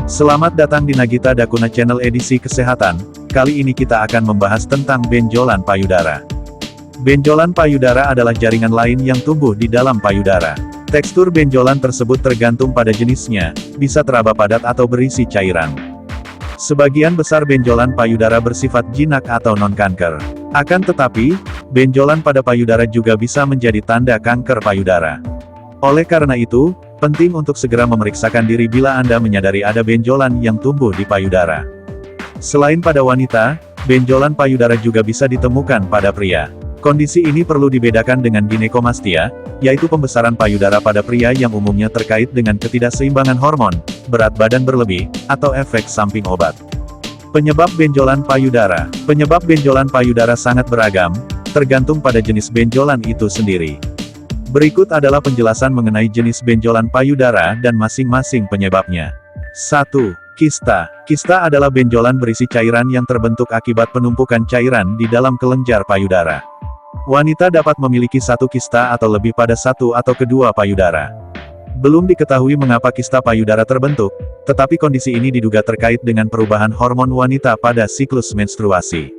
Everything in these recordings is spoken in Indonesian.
Selamat datang di Nagita Dakuna Channel edisi kesehatan. Kali ini kita akan membahas tentang benjolan payudara. Benjolan payudara adalah jaringan lain yang tumbuh di dalam payudara. Tekstur benjolan tersebut tergantung pada jenisnya, bisa teraba padat atau berisi cairan. Sebagian besar benjolan payudara bersifat jinak atau non-kanker. Akan tetapi, benjolan pada payudara juga bisa menjadi tanda kanker payudara. Oleh karena itu, penting untuk segera memeriksakan diri bila Anda menyadari ada benjolan yang tumbuh di payudara. Selain pada wanita, benjolan payudara juga bisa ditemukan pada pria. Kondisi ini perlu dibedakan dengan ginekomastia, yaitu pembesaran payudara pada pria yang umumnya terkait dengan ketidakseimbangan hormon, berat badan berlebih, atau efek samping obat. Penyebab benjolan payudara. Penyebab benjolan payudara sangat beragam, tergantung pada jenis benjolan itu sendiri. Berikut adalah penjelasan mengenai jenis benjolan payudara dan masing-masing penyebabnya. 1. Kista. Kista adalah benjolan berisi cairan yang terbentuk akibat penumpukan cairan di dalam kelenjar payudara. Wanita dapat memiliki satu kista atau lebih pada satu atau kedua payudara. Belum diketahui mengapa kista payudara terbentuk, tetapi kondisi ini diduga terkait dengan perubahan hormon wanita pada siklus menstruasi.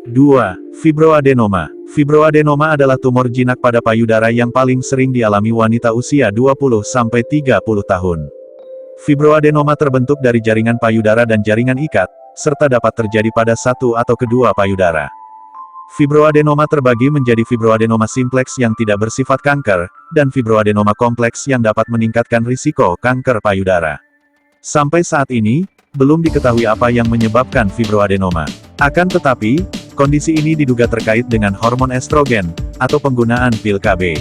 2. Fibroadenoma. Fibroadenoma adalah tumor jinak pada payudara yang paling sering dialami wanita usia 20-30 tahun. Fibroadenoma terbentuk dari jaringan payudara dan jaringan ikat, serta dapat terjadi pada satu atau kedua payudara. Fibroadenoma terbagi menjadi fibroadenoma simplex yang tidak bersifat kanker, dan fibroadenoma kompleks yang dapat meningkatkan risiko kanker payudara. Sampai saat ini, belum diketahui apa yang menyebabkan fibroadenoma. Akan tetapi, kondisi ini diduga terkait dengan hormon estrogen, atau penggunaan pil KB.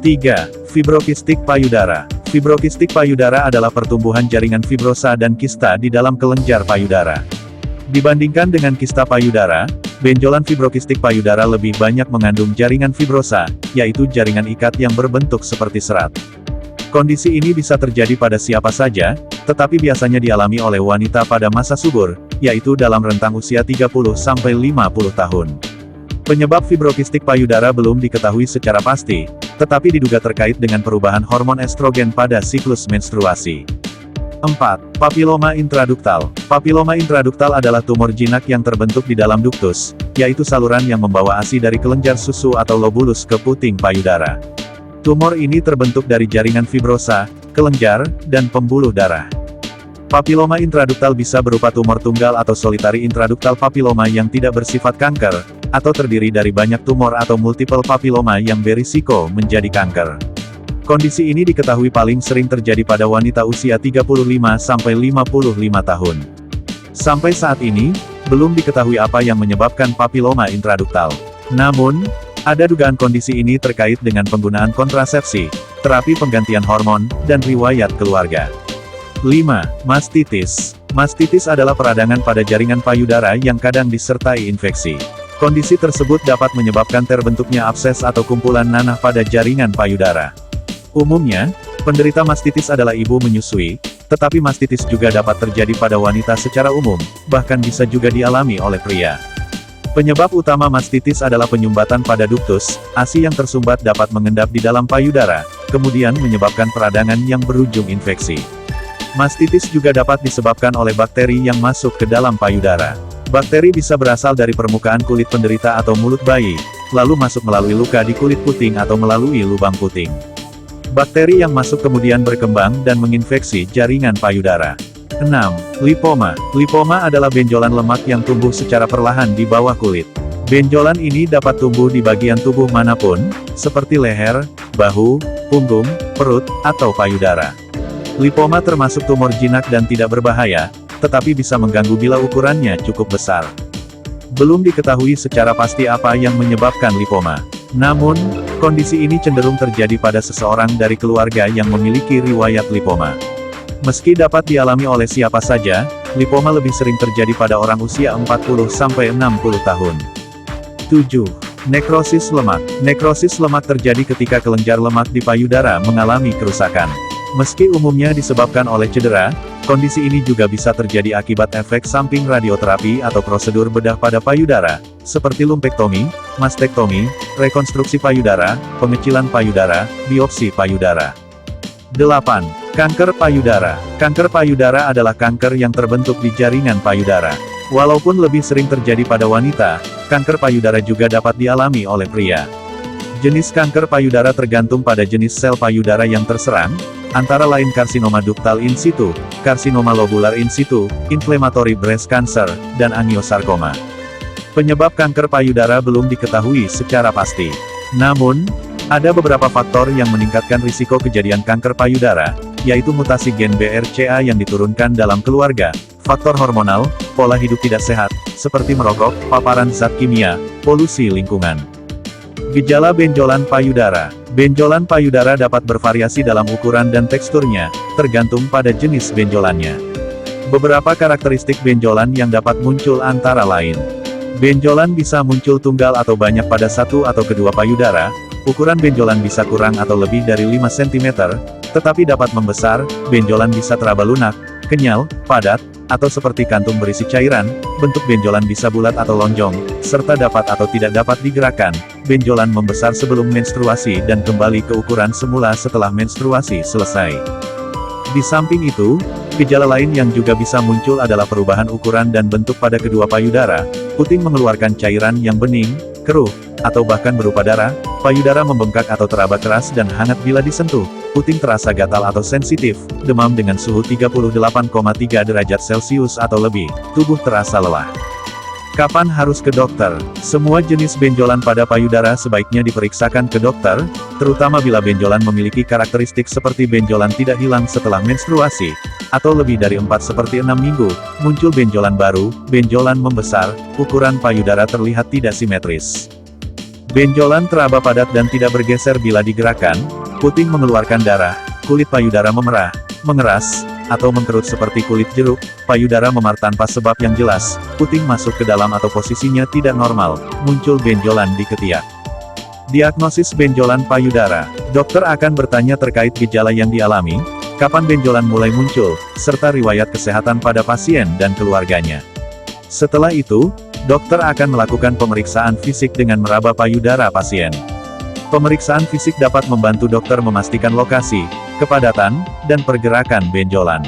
3. Fibrokistik payudara. Fibrokistik payudara adalah pertumbuhan jaringan fibrosa dan kista di dalam kelenjar payudara. Dibandingkan dengan kista payudara, benjolan fibrokistik payudara lebih banyak mengandung jaringan fibrosa, yaitu jaringan ikat yang berbentuk seperti serat. Kondisi ini bisa terjadi pada siapa saja, tetapi biasanya dialami oleh wanita pada masa subur, yaitu dalam rentang usia 30-50 tahun. Penyebab fibrokistik payudara belum diketahui secara pasti, tetapi diduga terkait dengan perubahan hormon estrogen pada siklus menstruasi. 4. Papiloma intraduktal. Papiloma intraduktal adalah tumor jinak yang terbentuk di dalam duktus, yaitu saluran yang membawa ASI dari kelenjar susu atau lobulus ke puting payudara. Tumor ini terbentuk dari jaringan fibrosa, kelenjar, dan pembuluh darah. Papiloma intraduktal bisa berupa tumor tunggal atau solitari intraduktal papiloma yang tidak bersifat kanker, atau terdiri dari banyak tumor atau multiple papiloma yang berisiko menjadi kanker. Kondisi ini diketahui paling sering terjadi pada wanita usia 35-55 tahun. Sampai saat ini, belum diketahui apa yang menyebabkan papiloma intraduktal. Namun, ada dugaan kondisi ini terkait dengan penggunaan kontrasepsi, terapi penggantian hormon, dan riwayat keluarga. 5. Mastitis. Mastitis adalah peradangan pada jaringan payudara yang kadang disertai infeksi. Kondisi tersebut dapat menyebabkan terbentuknya abses atau kumpulan nanah pada jaringan payudara. Umumnya, penderita mastitis adalah ibu menyusui, tetapi mastitis juga dapat terjadi pada wanita secara umum, bahkan bisa juga dialami oleh pria. Penyebab utama mastitis adalah penyumbatan pada duktus, ASI yang tersumbat dapat mengendap di dalam payudara, kemudian menyebabkan peradangan yang berujung infeksi. Mastitis juga dapat disebabkan oleh bakteri yang masuk ke dalam payudara. Bakteri bisa berasal dari permukaan kulit penderita atau mulut bayi, lalu masuk melalui luka di kulit puting atau melalui lubang puting. Bakteri yang masuk kemudian berkembang dan menginfeksi jaringan payudara. 6. Lipoma. Lipoma adalah benjolan lemak yang tumbuh secara perlahan di bawah kulit. Benjolan ini dapat tumbuh di bagian tubuh manapun, seperti leher, bahu, punggung, perut, atau payudara. Lipoma termasuk tumor jinak dan tidak berbahaya, tetapi bisa mengganggu bila ukurannya cukup besar. Belum diketahui secara pasti apa yang menyebabkan lipoma. Namun, kondisi ini cenderung terjadi pada seseorang dari keluarga yang memiliki riwayat lipoma. Meski dapat dialami oleh siapa saja, lipoma lebih sering terjadi pada orang usia 40-60 tahun. 7. Nekrosis lemak. Nekrosis lemak terjadi ketika kelenjar lemak di payudara mengalami kerusakan. Meski umumnya disebabkan oleh cedera, kondisi ini juga bisa terjadi akibat efek samping radioterapi atau prosedur bedah pada payudara, seperti lumpektomi, mastektomi, rekonstruksi payudara, pengecilan payudara, biopsi payudara. 8. Kanker payudara. Kanker payudara adalah kanker yang terbentuk di jaringan payudara. Walaupun lebih sering terjadi pada wanita, kanker payudara juga dapat dialami oleh pria. Jenis kanker payudara tergantung pada jenis sel payudara yang terserang, antara lain karsinoma duktal in situ, karsinoma lobular in situ, inflammatory breast cancer, dan angiosarkoma. Penyebab kanker payudara belum diketahui secara pasti. Namun, ada beberapa faktor yang meningkatkan risiko kejadian kanker payudara, yaitu mutasi gen BRCA yang diturunkan dalam keluarga, faktor hormonal, pola hidup tidak sehat, seperti merokok, paparan zat kimia, polusi lingkungan. Gejala benjolan payudara. Benjolan payudara dapat bervariasi dalam ukuran dan teksturnya, tergantung pada jenis benjolannya. Beberapa karakteristik benjolan yang dapat muncul antara lain. Benjolan bisa muncul tunggal atau banyak pada satu atau kedua payudara, ukuran benjolan bisa kurang atau lebih dari 5 cm, tetapi dapat membesar, benjolan bisa teraba lunak, kenyal, padat, atau seperti kantung berisi cairan, bentuk benjolan bisa bulat atau lonjong, serta dapat atau tidak dapat digerakkan, benjolan membesar sebelum menstruasi dan kembali ke ukuran semula setelah menstruasi selesai. Di samping itu, gejala lain yang juga bisa muncul adalah perubahan ukuran dan bentuk pada kedua payudara, puting mengeluarkan cairan yang bening, keruh, atau bahkan berupa darah, payudara membengkak atau teraba keras dan hangat bila disentuh, puting terasa gatal atau sensitif, demam dengan suhu 38,3 derajat Celcius atau lebih, tubuh terasa lelah. Kapan harus ke dokter? Semua jenis benjolan pada payudara sebaiknya diperiksakan ke dokter, terutama bila benjolan memiliki karakteristik seperti benjolan tidak hilang setelah menstruasi, atau lebih dari 4/6 minggu, muncul benjolan baru, benjolan membesar, ukuran payudara terlihat tidak simetris. Benjolan teraba padat dan tidak bergeser bila digerakkan, puting mengeluarkan darah, kulit payudara memerah, mengeras, atau mengkerut seperti kulit jeruk, payudara memar tanpa sebab yang jelas, puting masuk ke dalam atau posisinya tidak normal, muncul benjolan di ketiak. Diagnosis benjolan payudara. Dokter akan bertanya terkait gejala yang dialami, kapan benjolan mulai muncul, serta riwayat kesehatan pada pasien dan keluarganya. Setelah itu, dokter akan melakukan pemeriksaan fisik dengan meraba payudara pasien. Pemeriksaan fisik dapat membantu dokter memastikan lokasi, kepadatan, dan pergerakan benjolan.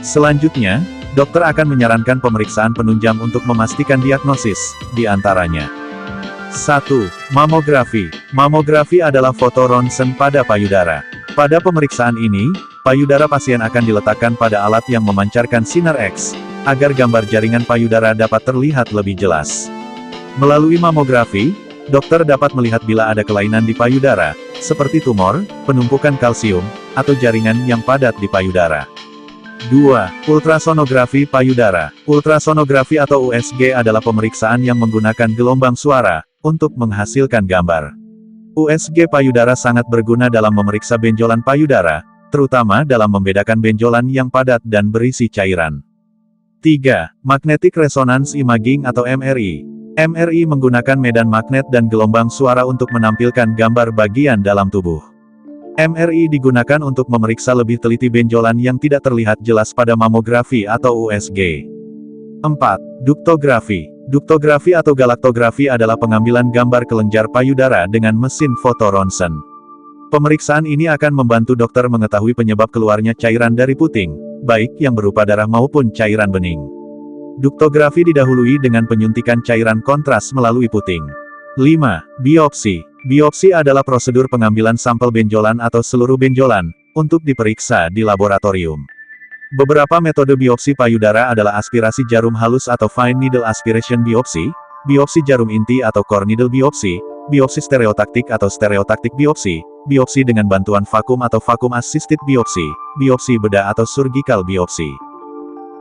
Selanjutnya, dokter akan menyarankan pemeriksaan penunjang untuk memastikan diagnosis, di antaranya. 1. Mamografi. Mamografi adalah foto ronsen pada payudara. Pada pemeriksaan ini, payudara pasien akan diletakkan pada alat yang memancarkan sinar X, agar gambar jaringan payudara dapat terlihat lebih jelas. Melalui mamografi, dokter dapat melihat bila ada kelainan di payudara, seperti tumor, penumpukan kalsium, atau jaringan yang padat di payudara. 2. Ultrasonografi payudara. Ultrasonografi atau USG adalah pemeriksaan yang menggunakan gelombang suara, untuk menghasilkan gambar. USG payudara sangat berguna dalam memeriksa benjolan payudara, terutama dalam membedakan benjolan yang padat dan berisi cairan. 3. Magnetic Resonance Imaging atau MRI. MRI menggunakan medan magnet dan gelombang suara untuk menampilkan gambar bagian dalam tubuh. MRI digunakan untuk memeriksa lebih teliti benjolan yang tidak terlihat jelas pada mamografi atau USG. 4. Duktografi. Duktografi atau galaktografi adalah pengambilan gambar kelenjar payudara dengan mesin foto ronsen. Pemeriksaan ini akan membantu dokter mengetahui penyebab keluarnya cairan dari puting, baik yang berupa darah maupun cairan bening. Duktografi didahului dengan penyuntikan cairan kontras melalui puting. 5. Biopsi. Biopsi adalah prosedur pengambilan sampel benjolan atau seluruh benjolan, untuk diperiksa di laboratorium. Beberapa metode biopsi payudara adalah aspirasi jarum halus atau fine needle aspiration biopsi, biopsi jarum inti atau core needle biopsi, biopsi stereotaktik atau stereotaktik biopsi, biopsi dengan bantuan vakum atau vakum assisted biopsi, biopsi bedah atau surgical biopsi.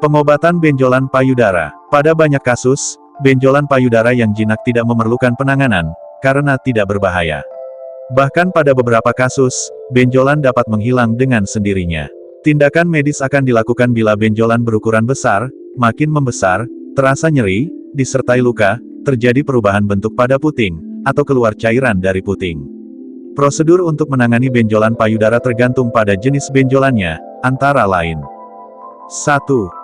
Pengobatan benjolan payudara. Pada banyak kasus, benjolan payudara yang jinak tidak memerlukan penanganan, karena tidak berbahaya. Bahkan pada beberapa kasus, benjolan dapat menghilang dengan sendirinya. Tindakan medis akan dilakukan bila benjolan berukuran besar, makin membesar, terasa nyeri, disertai luka, terjadi perubahan bentuk pada puting, atau keluar cairan dari puting. Prosedur untuk menangani benjolan payudara tergantung pada jenis benjolannya, antara lain. 1.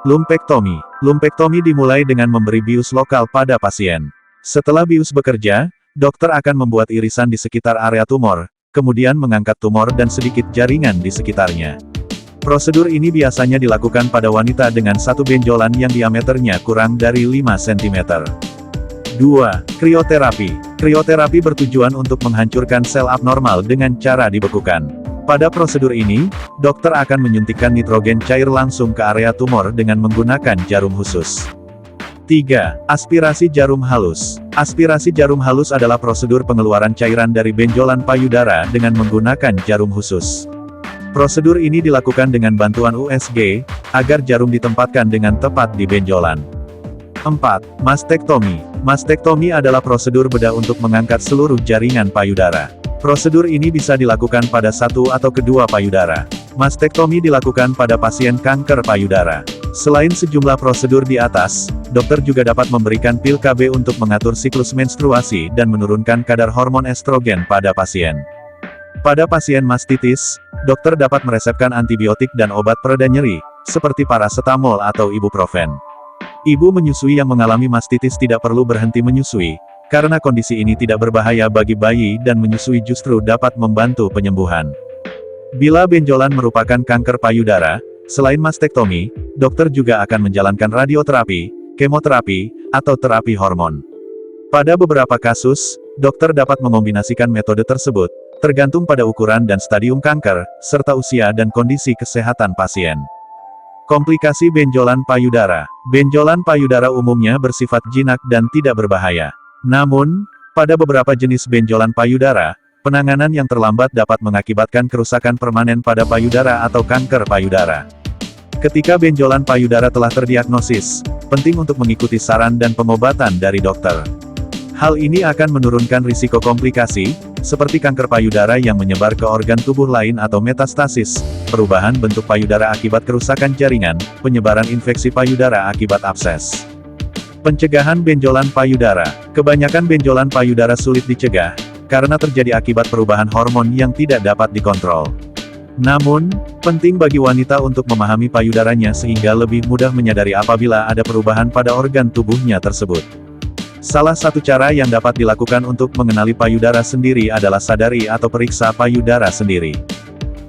Lumpektomi. Lumpektomi dimulai dengan memberi bius lokal pada pasien. Setelah bius bekerja, dokter akan membuat irisan di sekitar area tumor, kemudian mengangkat tumor dan sedikit jaringan di sekitarnya. Prosedur ini biasanya dilakukan pada wanita dengan satu benjolan yang diameternya kurang dari 5 cm. 2. Krioterapi. Krioterapi bertujuan untuk menghancurkan sel abnormal dengan cara dibekukan. Pada prosedur ini, dokter akan menyuntikkan nitrogen cair langsung ke area tumor dengan menggunakan jarum khusus. 3. Aspirasi jarum halus. Aspirasi jarum halus adalah prosedur pengeluaran cairan dari benjolan payudara dengan menggunakan jarum khusus. Prosedur ini dilakukan dengan bantuan USG, agar jarum ditempatkan dengan tepat di benjolan. 4. Mastektomi. Mastektomi adalah prosedur bedah untuk mengangkat seluruh jaringan payudara. Prosedur ini bisa dilakukan pada satu atau kedua payudara. Mastektomi dilakukan pada pasien kanker payudara. Selain sejumlah prosedur di atas, dokter juga dapat memberikan pil KB untuk mengatur siklus menstruasi dan menurunkan kadar hormon estrogen pada pasien. Pada pasien mastitis, dokter dapat meresepkan antibiotik dan obat pereda nyeri, seperti paracetamol atau ibuprofen. Ibu menyusui yang mengalami mastitis tidak perlu berhenti menyusui, karena kondisi ini tidak berbahaya bagi bayi dan menyusui justru dapat membantu penyembuhan. Bila benjolan merupakan kanker payudara, selain mastektomi, dokter juga akan menjalankan radioterapi, kemoterapi, atau terapi hormon. Pada beberapa kasus, dokter dapat mengombinasikan metode tersebut, tergantung pada ukuran dan stadium kanker, serta usia dan kondisi kesehatan pasien. Komplikasi benjolan payudara. Benjolan payudara umumnya bersifat jinak dan tidak berbahaya. Namun, pada beberapa jenis benjolan payudara, penanganan yang terlambat dapat mengakibatkan kerusakan permanen pada payudara atau kanker payudara. Ketika benjolan payudara telah terdiagnosis, penting untuk mengikuti saran dan pengobatan dari dokter. Hal ini akan menurunkan risiko komplikasi, seperti kanker payudara yang menyebar ke organ tubuh lain atau metastasis, perubahan bentuk payudara akibat kerusakan jaringan, penyebaran infeksi payudara akibat abses. Pencegahan benjolan payudara. Kebanyakan benjolan payudara sulit dicegah, karena terjadi akibat perubahan hormon yang tidak dapat dikontrol. Namun, penting bagi wanita untuk memahami payudaranya sehingga lebih mudah menyadari apabila ada perubahan pada organ tubuhnya tersebut. Salah satu cara yang dapat dilakukan untuk mengenali payudara sendiri adalah sadari atau periksa payudara sendiri.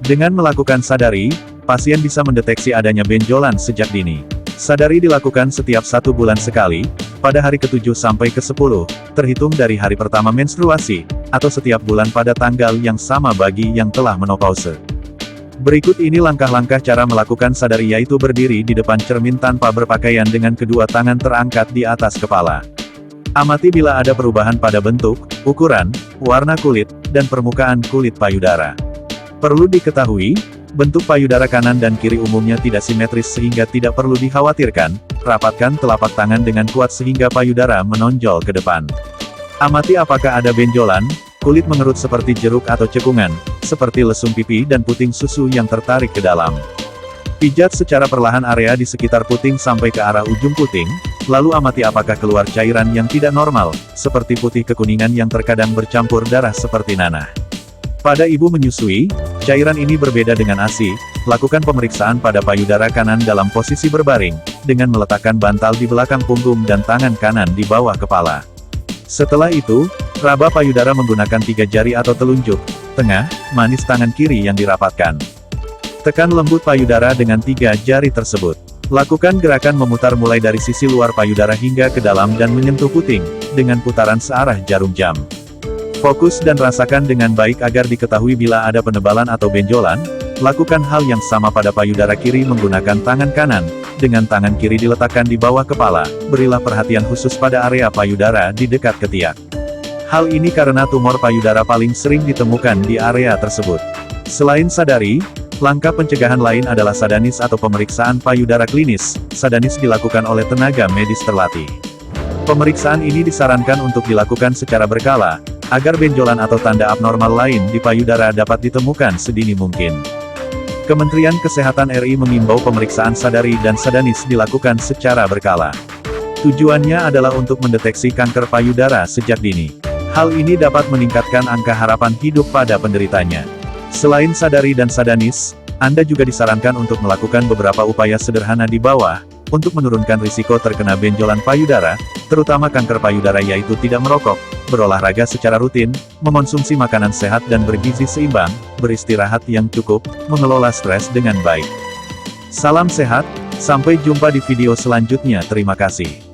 Dengan melakukan sadari, pasien bisa mendeteksi adanya benjolan sejak dini. Sadari dilakukan setiap 1 bulan sekali, pada hari ke-7 sampai ke-10, terhitung dari hari pertama menstruasi, atau setiap bulan pada tanggal yang sama bagi yang telah menopause. Berikut ini langkah-langkah cara melakukan sadari, yaitu berdiri di depan cermin tanpa berpakaian dengan kedua tangan terangkat di atas kepala. Amati bila ada perubahan pada bentuk, ukuran, warna kulit, dan permukaan kulit payudara. Perlu diketahui, bentuk payudara kanan dan kiri umumnya tidak simetris sehingga tidak perlu dikhawatirkan. Rapatkan telapak tangan dengan kuat sehingga payudara menonjol ke depan. Amati apakah ada benjolan, kulit mengerut seperti jeruk atau cekungan, seperti lesung pipi dan puting susu yang tertarik ke dalam. Pijat secara perlahan area di sekitar puting sampai ke arah ujung puting, lalu amati apakah keluar cairan yang tidak normal, seperti putih kekuningan yang terkadang bercampur darah seperti nanah. Pada ibu menyusui, cairan ini berbeda dengan ASI. Lakukan pemeriksaan pada payudara kanan dalam posisi berbaring, dengan meletakkan bantal di belakang punggung dan tangan kanan di bawah kepala. Setelah itu, raba payudara menggunakan 3 jari atau telunjuk, tengah, manis tangan kiri yang dirapatkan. Tekan lembut payudara dengan 3 jari tersebut. Lakukan gerakan memutar mulai dari sisi luar payudara hingga ke dalam dan menyentuh puting, dengan putaran searah jarum jam. Fokus dan rasakan dengan baik agar diketahui bila ada penebalan atau benjolan. Lakukan hal yang sama pada payudara kiri menggunakan tangan kanan, dengan tangan kiri diletakkan di bawah kepala. Berilah perhatian khusus pada area payudara di dekat ketiak. Hal ini karena tumor payudara paling sering ditemukan di area tersebut. Selain sadari, langkah pencegahan lain adalah sadanis atau pemeriksaan payudara klinis. Sadanis dilakukan oleh tenaga medis terlatih. Pemeriksaan ini disarankan untuk dilakukan secara berkala, agar benjolan atau tanda abnormal lain di payudara dapat ditemukan sedini mungkin. Kementerian Kesehatan RI mengimbau pemeriksaan sadari dan sadanis dilakukan secara berkala. Tujuannya adalah untuk mendeteksi kanker payudara sejak dini. Hal ini dapat meningkatkan angka harapan hidup pada penderitanya. Selain sadari dan sadanis, Anda juga disarankan untuk melakukan beberapa upaya sederhana di bawah, untuk menurunkan risiko terkena benjolan payudara, terutama kanker payudara, yaitu tidak merokok, berolahraga secara rutin, mengonsumsi makanan sehat dan bergizi seimbang, beristirahat yang cukup, mengelola stres dengan baik. Salam sehat, sampai jumpa di video selanjutnya. Terima kasih.